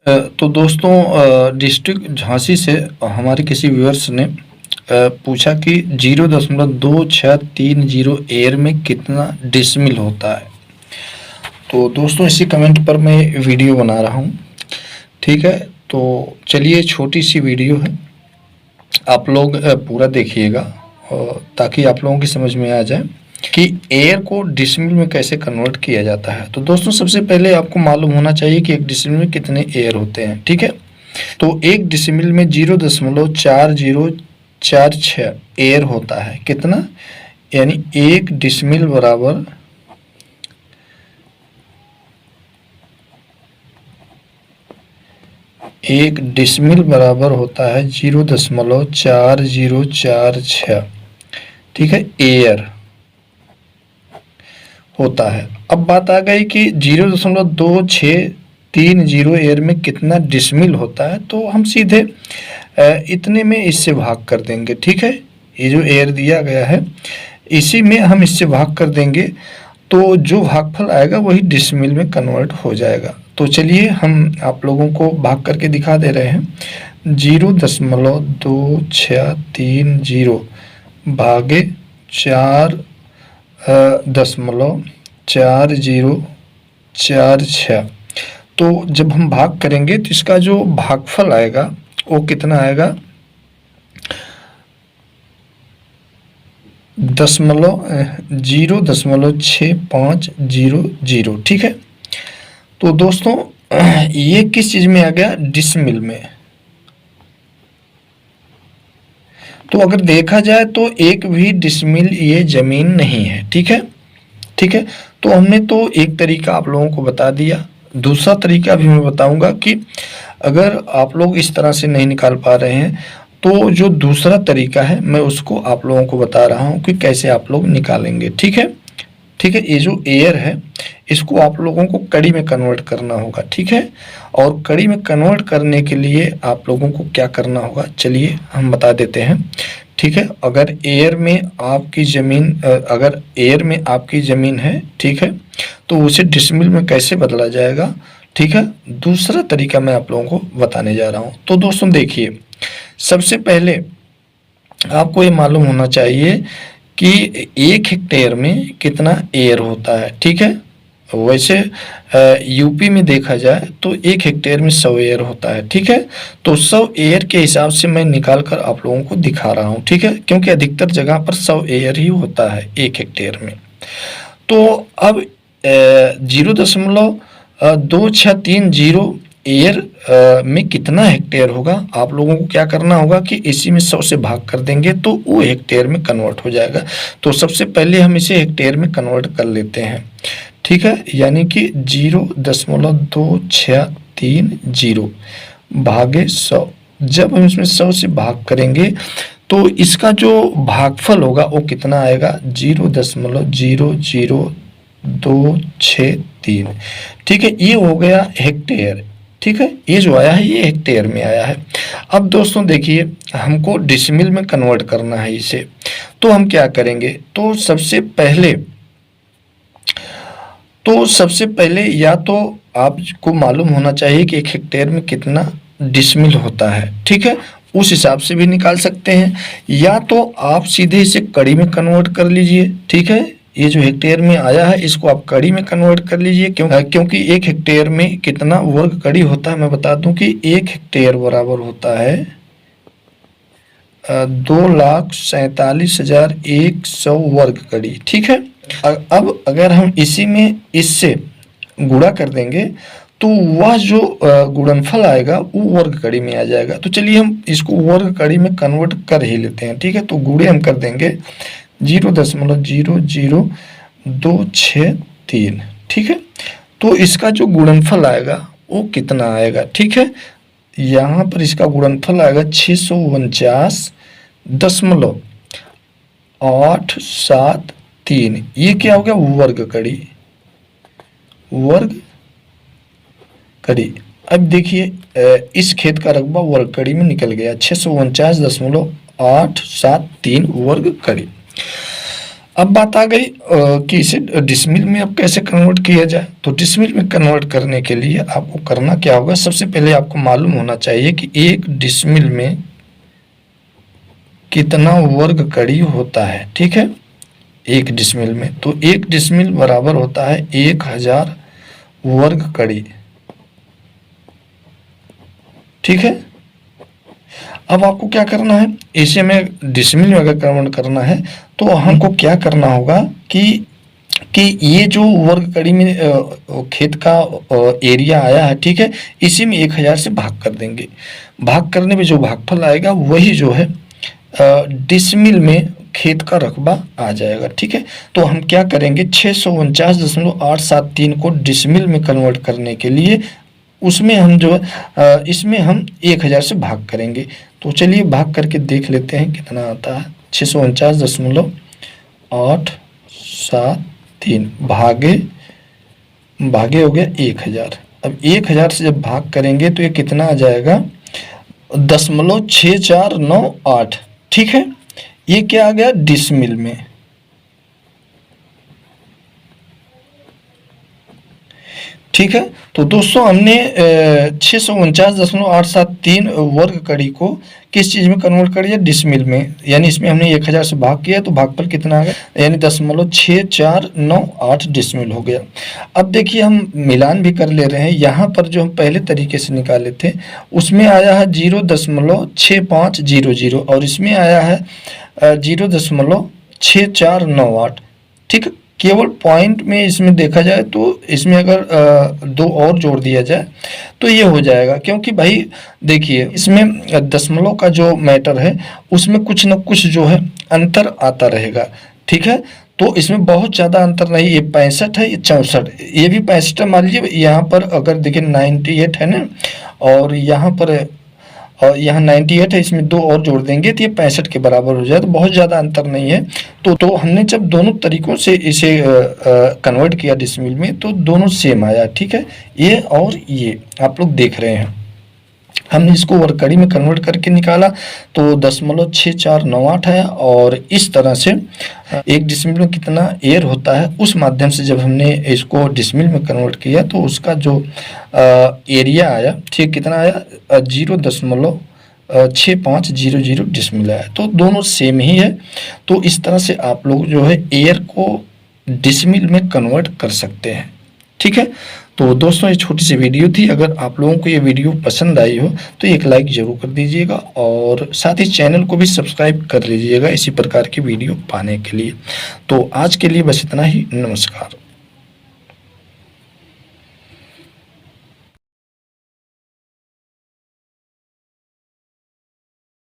तो दोस्तों डिस्ट्रिक्ट झांसी से हमारे किसी व्यूअर्स ने पूछा कि 0.2630 एयर में कितना डिसमिल होता है। तो दोस्तों इसी कमेंट पर मैं वीडियो बना रहा हूँ। ठीक है, तो चलिए छोटी सी वीडियो है, आप लोग पूरा देखिएगा ताकि आप लोगों की समझ में आ जाए कि एयर को डिसमिल में कैसे कन्वर्ट किया जाता है। तो दोस्तों सबसे पहले आपको मालूम होना चाहिए कि एक डिसमिल में कितने एयर होते हैं। ठीक है, तो एक डिसमिल में 0.4046 एयर होता है। कितना? यानी एक डिसमिल बराबर होता है 0.4046। ठीक है, एयर होता है। अब बात आ गई कि 0.2630 एयर में कितना डिसमिल होता है, तो हम सीधे इतने में इससे भाग कर देंगे। ठीक है, ये जो एयर दिया गया है इसी में हम इससे भाग कर देंगे, तो जो भागफल आएगा वही डिसमिल में कन्वर्ट हो जाएगा। तो चलिए हम आप लोगों को भाग करके दिखा दे रहे हैं। 0.2630 भागे 4.4046। तो जब हम भाग करेंगे तो इसका जो भागफल आएगा वो कितना आएगा? 0.6500। ठीक है, तो दोस्तों ये किस चीज में आ गया? डिसमिल में। तो अगर देखा जाए तो एक भी डिसमिल ये जमीन नहीं है। ठीक है, ठीक है, तो हमने तो एक तरीका आप लोगों को बता दिया। दूसरा तरीका भी मैं बताऊंगा कि अगर आप लोग इस तरह से नहीं निकाल पा रहे हैं तो जो दूसरा तरीका है मैं उसको आप लोगों को बता रहा हूं कि कैसे आप लोग निकालेंगे। ठीक है, ठीक है, ये जो एयर है इसको आप लोगों को कड़ी में कन्वर्ट करना होगा। ठीक है, और कड़ी में कन्वर्ट करने के लिए आप लोगों को क्या करना होगा चलिए हम बता देते हैं। ठीक है, अगर एयर में आपकी ज़मीन है, ठीक है, तो उसे डिसमिल में कैसे बदला जाएगा। ठीक है, दूसरा तरीका मैं आप लोगों को बताने जा रहा हूँ। तो दोस्तों देखिए, सबसे पहले आपको ये मालूम होना चाहिए कि 1 हेक्टेयर में कितना एयर होता है। ठीक है, वैसे यूपी में देखा जाए तो 1 हेक्टेयर में 100 एयर होता है। ठीक है, तो 100 एयर के हिसाब से मैं निकाल कर आप लोगों को दिखा रहा हूँ। ठीक है, क्योंकि अधिकतर जगह पर 100 एयर ही होता है 1 हेक्टेयर में। तो अब 0.2630 एयर में कितना हेक्टेयर होगा, आप लोगों को क्या करना होगा कि इसी में 100 से भाग कर देंगे तो वो हेक्टेयर में कन्वर्ट हो जाएगा। तो सबसे पहले हम इसे हेक्टेयर में कन्वर्ट कर लेते हैं। ठीक है, यानी कि 0.2630 भागे 100। जब हम इसमें 100 से भाग करेंगे तो इसका जो भागफल होगा वो कितना आएगा? 0.00263। ठीक है, ये हो गया हेक्टेयर। ठीक है, ये जो आया है ये हेक्टेयर में आया है। अब दोस्तों देखिए, हमको डिसमिल में कन्वर्ट करना है इसे, तो हम क्या करेंगे? तो सबसे पहले या तो आपको मालूम होना चाहिए कि 1 हेक्टेयर में कितना डिसमिल होता है। ठीक है, उस हिसाब से भी निकाल सकते हैं, या तो आप सीधे इसे कड़ी में कन्वर्ट कर लीजिए। ठीक है, ये जो हेक्टेयर में आया है इसको आप कड़ी में कन्वर्ट कर लीजिए, क्योंकि 1 हेक्टेयर में कितना वर्ग कड़ी होता है मैं बता दूं कि 1 हेक्टेयर बराबर होता है 2,47,100 वर्ग कड़ी। ठीक है, अब अगर हम इसी में इससे गुणा कर देंगे तो वह जो गुणनफल आएगा वो वर्ग कड़ी में आ जाएगा। तो चलिए हम इसको वर्ग कड़ी में कन्वर्ट कर ही लेते हैं। ठीक है, तो गुणे हम कर देंगे 0.00263। ठीक है, तो इसका जो गुणनफल आएगा वो कितना आएगा? ठीक है, यहाँ पर इसका गुणनफल आएगा 649.873। ये क्या हो गया? वर्ग कड़ी। अब देखिए इस खेत का रकबा वर्ग कड़ी में निकल गया 649.873 वर्ग कड़ी। अब बात आ गई कि इसे डिसमिल में अब कैसे कन्वर्ट किया जाए। तो डिसमिल में कन्वर्ट करने के लिए आपको करना क्या होगा, सबसे पहले आपको मालूम होना चाहिए कि एक डिसमिल में कितना वर्ग कड़ी होता है। ठीक है, एक डिसमिल में, तो एक डिसमिल बराबर होता है 1000 वर्ग कड़ी। ठीक है, अब आपको क्या करना है, इसे में डिसमिल में अगर कन्वर्ट करना है तो हमको क्या करना होगा कि ये जो वर्ग कड़ी में खेत का एरिया आया है, ठीक है, इसी में 1000 से भाग कर देंगे। भाग करने में जो भागफल आएगा वही जो है डिसमिल में खेत का रकबा आ जाएगा। ठीक है, तो हम क्या करेंगे, 649.873 को डिसमिल में कन्वर्ट करने के लिए उसमें हम जो है इसमें हम 1000 से भाग करेंगे। तो चलिए भाग करके देख लेते हैं कितना आता है। 649.873 भागे भागे हो गया 1000। अब 1000 से जब भाग करेंगे तो ये कितना आ जाएगा, 0.6498। ठीक है, ये क्या आ गया डिसमिल में। ठीक है, तो दोस्तों हमने 649.873 वर्ग कड़ी को किस चीज़ में कन्वर्ट कर दिया, डिसमिल में, यानी इसमें हमने 1000 से भाग किया तो भागफल कितना आ गया, यानी 0.6498 डिसमिल हो गया। अब देखिए हम मिलान भी कर ले रहे हैं, यहाँ पर जो हम पहले तरीके से निकाले थे उसमें आया है 0.6500 और इसमें आया है 0.6498। ठीक, केवल पॉइंट में इसमें देखा जाए तो इसमें अगर 2 और जोड़ दिया जाए तो ये हो जाएगा, क्योंकि भाई देखिए इसमें दशमलव का जो मैटर है उसमें कुछ न कुछ जो है अंतर आता रहेगा। ठीक है, तो इसमें बहुत ज़्यादा अंतर नहीं, ये 65 है, ये 64, ये भी 65 है। मान लीजिए यहाँ पर अगर देखिए 98 है ना, और यहाँ पर और यहाँ 98 है, इसमें 2 और जोड़ देंगे तो ये 65 के बराबर हो जाए, तो बहुत ज़्यादा अंतर नहीं है। तो हमने जब दोनों तरीकों से इसे कन्वर्ट किया डिसमिल में तो दोनों सेम आया। ठीक है, ये और ये आप लोग देख रहे हैं, हमने इसको वर्ग कड़ी में कन्वर्ट करके निकाला तो 0.6498 है। और इस तरह से एक डिसमिल में कितना एयर होता है उस माध्यम से जब हमने इसको डिसमिल में कन्वर्ट किया तो उसका जो एरिया आया, ठीक, कितना आया, 0.6500 डिसमिल आया। तो दोनों सेम ही है। तो इस तरह से आप लोग जो है एयर को डिसमिल में कन्वर्ट कर सकते हैं। ठीक है, तो दोस्तों ये छोटी सी वीडियो थी। अगर आप लोगों को ये वीडियो पसंद आई हो तो एक लाइक ज़रूर कर दीजिएगा और साथ ही चैनल को भी सब्सक्राइब कर लीजिएगा इसी प्रकार की वीडियो पाने के लिए। तो आज के लिए बस इतना ही, नमस्कार।